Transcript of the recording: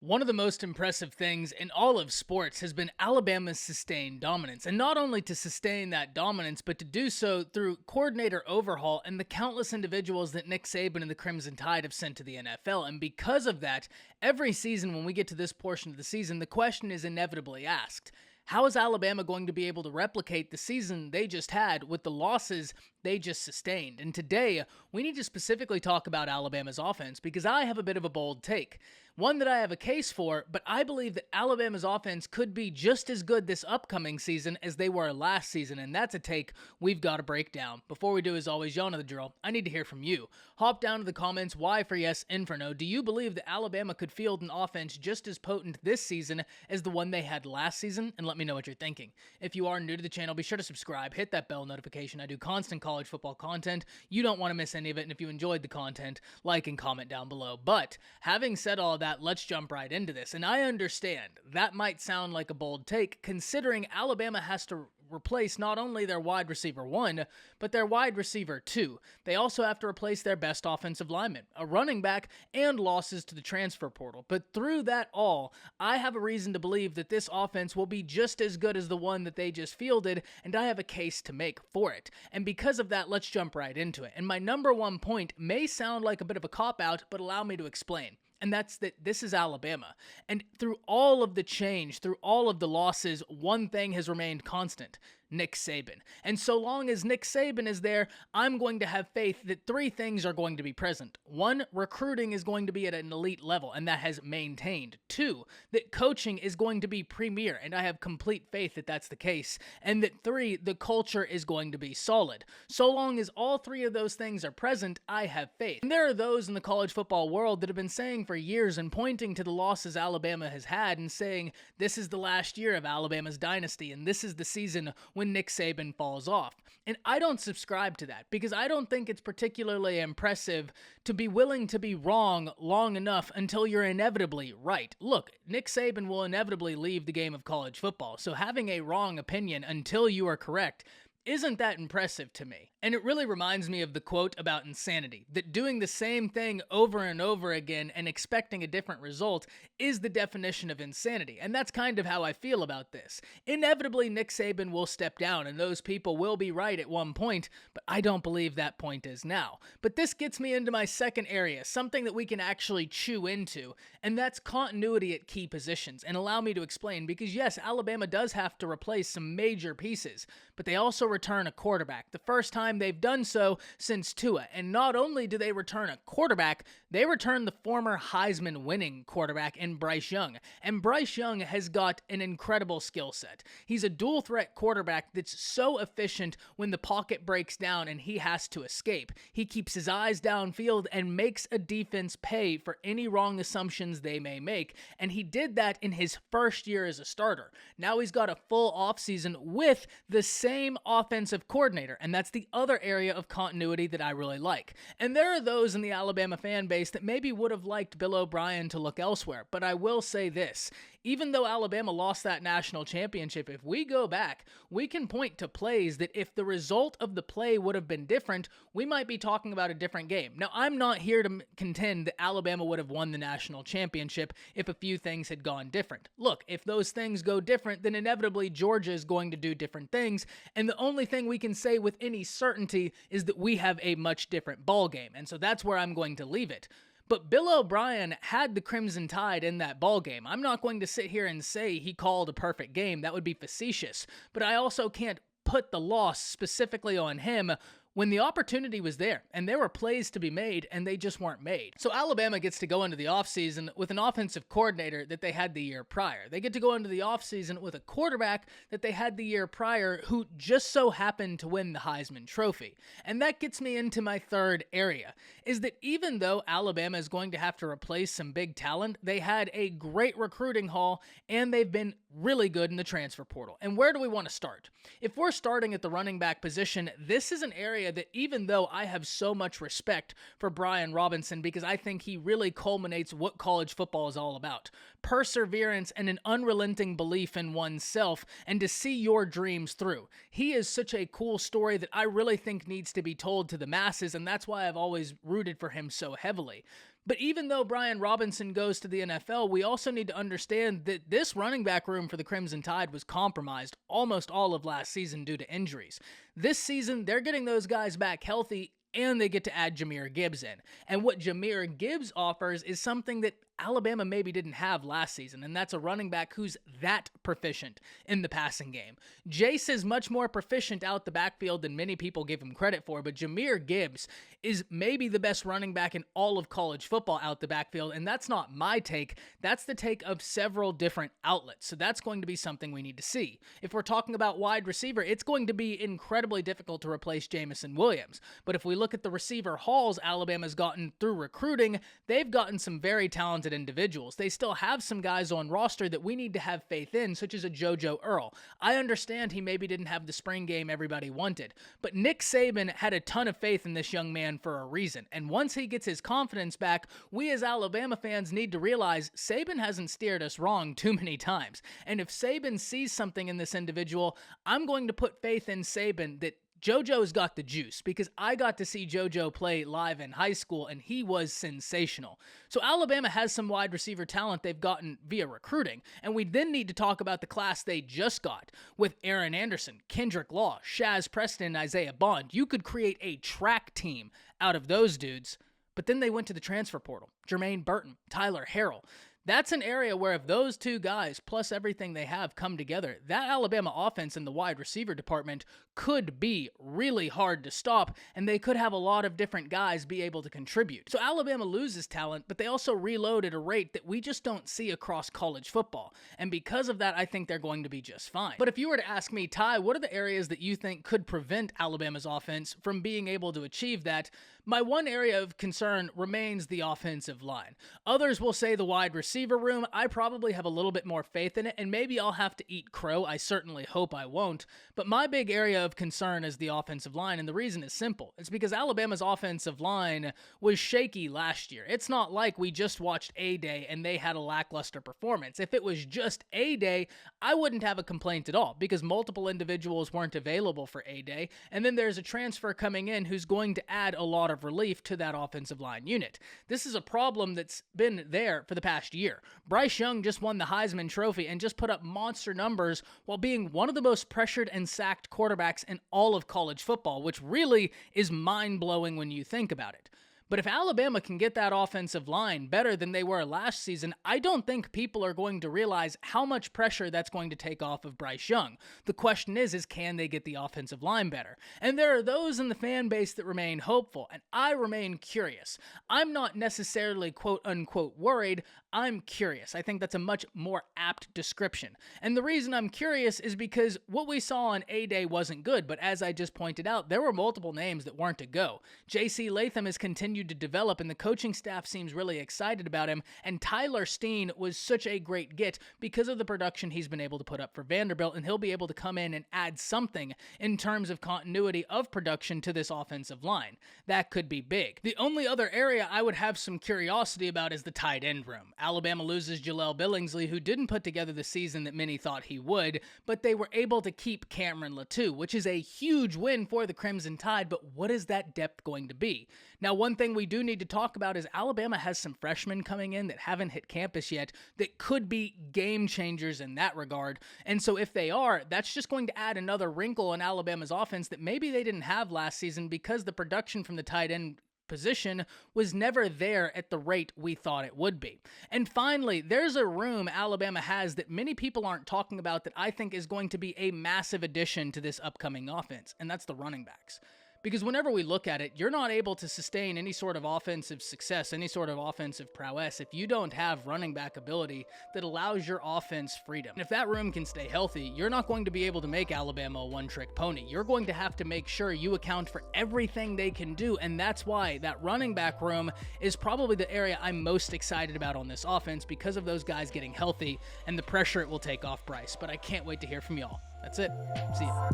One of the most impressive things in all of sports has been Alabama's sustained dominance. And not only to sustain that dominance, but to do so through coordinator overhaul and the countless individuals that Nick Saban and the Crimson Tide have sent to the NFL. And because of that, every season when we get to this portion of the season, the question is inevitably asked. How is Alabama going to be able to replicate the season they just had with the losses they just sustained? And today, we need to specifically talk about Alabama's offense because I have a bit of a bold take. One that I have a case for, but I believe that Alabama's offense could be just as good this upcoming season as they were last season, and that's a take we've got to break down. Before we do, as always, y'all know the drill. I need to hear from you. Hop down to the comments, Y for yes, N for no. Do you believe that Alabama could field an offense just as potent this season as the one they had last season? And let me know what you're thinking. If you are new to the channel, be sure to subscribe, hit that bell notification. I do constant college football content. You don't want to miss any of it, and if you enjoyed the content, like and comment down below. But having said all of that, let's jump right into this. And I understand that might sound like a bold take, considering Alabama has to replace not only their wide receiver 1, but their wide receiver 2. They also have to replace their best offensive lineman, a running back, and losses to the transfer portal. But through that all, I have a reason to believe that this offense will be just as good as the one that they just fielded, and I have a case to make for it. And because of that, let's jump right into it. And my number one point may sound like a bit of a cop-out, but allow me to explain. And that's that this is Alabama. And through all of the change, through all of the losses, one thing has remained constant: Nick Saban. And so long as Nick Saban is there, I'm going to have faith that three things are going to be present. One, recruiting is going to be at an elite level, and that has maintained. Two, that coaching is going to be premier, and I have complete faith that that's the case. And that three, the culture is going to be solid. So long as all three of those things are present, I have faith. And there are those in the college football world that have been saying for years and pointing to the losses Alabama has had and saying this is the last year of Alabama's dynasty and this is the season when Nick Saban falls off. And I don't subscribe to that because I don't think it's particularly impressive to be willing to be wrong long enough until you're inevitably right. Look, Nick Saban will inevitably leave the game of college football, so having a wrong opinion until you are correct isn't that impressive to me. And it really reminds me of the quote about insanity, that doing the same thing over and over again and expecting a different result is the definition of insanity. And that's kind of how I feel about this. Inevitably, Nick Saban will step down and those people will be right at one point, but I don't believe that point is now. But this gets me into my second area, something that we can actually chew into, and that's continuity at key positions. And allow me to explain, because yes, Alabama does have to replace some major pieces, but they also return a quarterback. The first time they've done so since Tua. And not only do they return a quarterback, they return the former Heisman winning quarterback in Bryce Young. And Bryce Young has got an incredible skill set. He's a dual threat quarterback that's so efficient when the pocket breaks down and he has to escape. He keeps his eyes downfield and makes a defense pay for any wrong assumptions they may make. And he did that in his first year as a starter. Now he's got a full offseason with the same offensive coordinator, and that's the other area of continuity that I really like. And there are those in the Alabama fan base that maybe would have liked Bill O'Brien to look elsewhere, but I will say this: even though Alabama lost that national championship, if we go back, we can point to plays that if the result of the play would have been different, we might be talking about a different game. Now, I'm not here to contend that Alabama would have won the national championship if a few things had gone different. Look, if those things go different, then inevitably Georgia is going to do different things, and the only thing we can say with any certainty is that we have a much different ball game, and so that's where I'm going to leave it. But Bill O'Brien had the Crimson Tide in that ball game. I'm not going to sit here and say he called a perfect game. That would be facetious. But I also can't put the loss specifically on him when the opportunity was there, and there were plays to be made, and they just weren't made. So Alabama gets to go into the offseason with an offensive coordinator that they had the year prior. They get to go into the offseason with a quarterback that they had the year prior who just so happened to win the Heisman Trophy. And that gets me into my third area, is that even though Alabama is going to have to replace some big talent, they had a great recruiting haul, and they've been really good in the transfer portal. And where do we want to start? If we're starting at the running back position, this is an area that even though I have so much respect for Brian Robinson because I think he really culminates what college football is all about: perseverance and an unrelenting belief in oneself and to see your dreams through. He is such a cool story that I really think needs to be told to the masses, and that's why I've always rooted for him so heavily. But even though Brian Robinson goes to the NFL, we also need to understand that this running back room for the Crimson Tide was compromised almost all of last season due to injuries. This season, they're getting those guys back healthy, and they get to add Jahmyr Gibbs in. And what Jahmyr Gibbs offers is something that Alabama maybe didn't have last season, and that's a running back who's that proficient in the passing game. Jace is much more proficient out the backfield than many people give him credit for, but Jahmyr Gibbs is maybe the best running back in all of college football out the backfield, and that's not my take. That's the take of several different outlets, so that's going to be something we need to see. If we're talking about wide receiver, it's going to be incredibly difficult to replace Jamison Williams, but if we look at the receiver hauls Alabama's gotten through recruiting, they've gotten some very talented individuals. They still have some guys on roster that we need to have faith in, such as a JoJo Earl. I understand he maybe didn't have the spring game everybody wanted, but Nick Saban had a ton of faith in this young man for a reason, and once he gets his confidence back, we as Alabama fans need to realize Saban hasn't steered us wrong too many times, and if Saban sees something in this individual, I'm going to put faith in Saban that JoJo's got the juice, because I got to see JoJo play live in high school, and he was sensational. So Alabama has some wide receiver talent they've gotten via recruiting, and we then need to talk about the class they just got with Aaron Anderson, Kendrick Law, Shaz Preston, and Isaiah Bond. You could create a track team out of those dudes, but then they went to the transfer portal. Jermaine Burton, Tyler Harrell. That's an area where if those two guys, plus everything they have, come together, that Alabama offense in the wide receiver department could be really hard to stop, and they could have a lot of different guys be able to contribute. So Alabama loses talent, but they also reload at a rate that we just don't see across college football. And because of that, I think they're going to be just fine. But if you were to ask me, Ty, what are the areas that you think could prevent Alabama's offense from being able to achieve that? My one area of concern remains the offensive line. Others will say the wide receiver room. I probably have a little bit more faith in it, and maybe I'll have to eat crow. I certainly hope I won't. But my big area of concern is the offensive line, and the reason is simple. It's because Alabama's offensive line was shaky last year. It's not like we just watched A-Day and they had a lackluster performance. If it was just A-Day, I wouldn't have a complaint at all, because multiple individuals weren't available for A-Day, and then there's a transfer coming in who's going to add a lot of relief to that offensive line unit. This is a problem that's been there for the past year. Bryce Young just won the Heisman Trophy and just put up monster numbers while being one of the most pressured and sacked quarterbacks in all of college football, which really is mind-blowing when you think about it. But if Alabama can get that offensive line better than they were last season, I don't think people are going to realize how much pressure that's going to take off of Bryce Young. The question is can they get the offensive line better? And there are those in the fan base that remain hopeful, and I remain curious. I'm not necessarily quote-unquote worried, I'm curious. I think that's a much more apt description. And the reason I'm curious is because what we saw on A-Day wasn't good, but as I just pointed out, there were multiple names that weren't a go. J.C. Latham has continued to develop, and the coaching staff seems really excited about him, and Tyler Steen was such a great get because of the production he's been able to put up for Vanderbilt, and he'll be able to come in and add something in terms of continuity of production to this offensive line. That could be big. The only other area I would have some curiosity about is the tight end room. Alabama loses Jaleel Billingsley, who didn't put together the season that many thought he would, but they were able to keep Cameron Latou, which is a huge win for the Crimson Tide, but what is that depth going to be? Now, one thing we do need to talk about is Alabama has some freshmen coming in that haven't hit campus yet that could be game changers in that regard, and so if they are, that's just going to add another wrinkle in Alabama's offense that maybe they didn't have last season because the production from the tight end position was never there at the rate we thought it would be. And finally, there's a room Alabama has that many people aren't talking about that I think is going to be a massive addition to this upcoming offense, and that's the running backs. Because whenever we look at it, you're not able to sustain any sort of offensive success, any sort of offensive prowess, if you don't have running back ability that allows your offense freedom. And if that room can stay healthy, you're not going to be able to make Alabama a one-trick pony. You're going to have to make sure you account for everything they can do, and that's why that running back room is probably the area I'm most excited about on this offense because of those guys getting healthy and the pressure it will take off Bryce. But I can't wait to hear from y'all. That's it. See ya.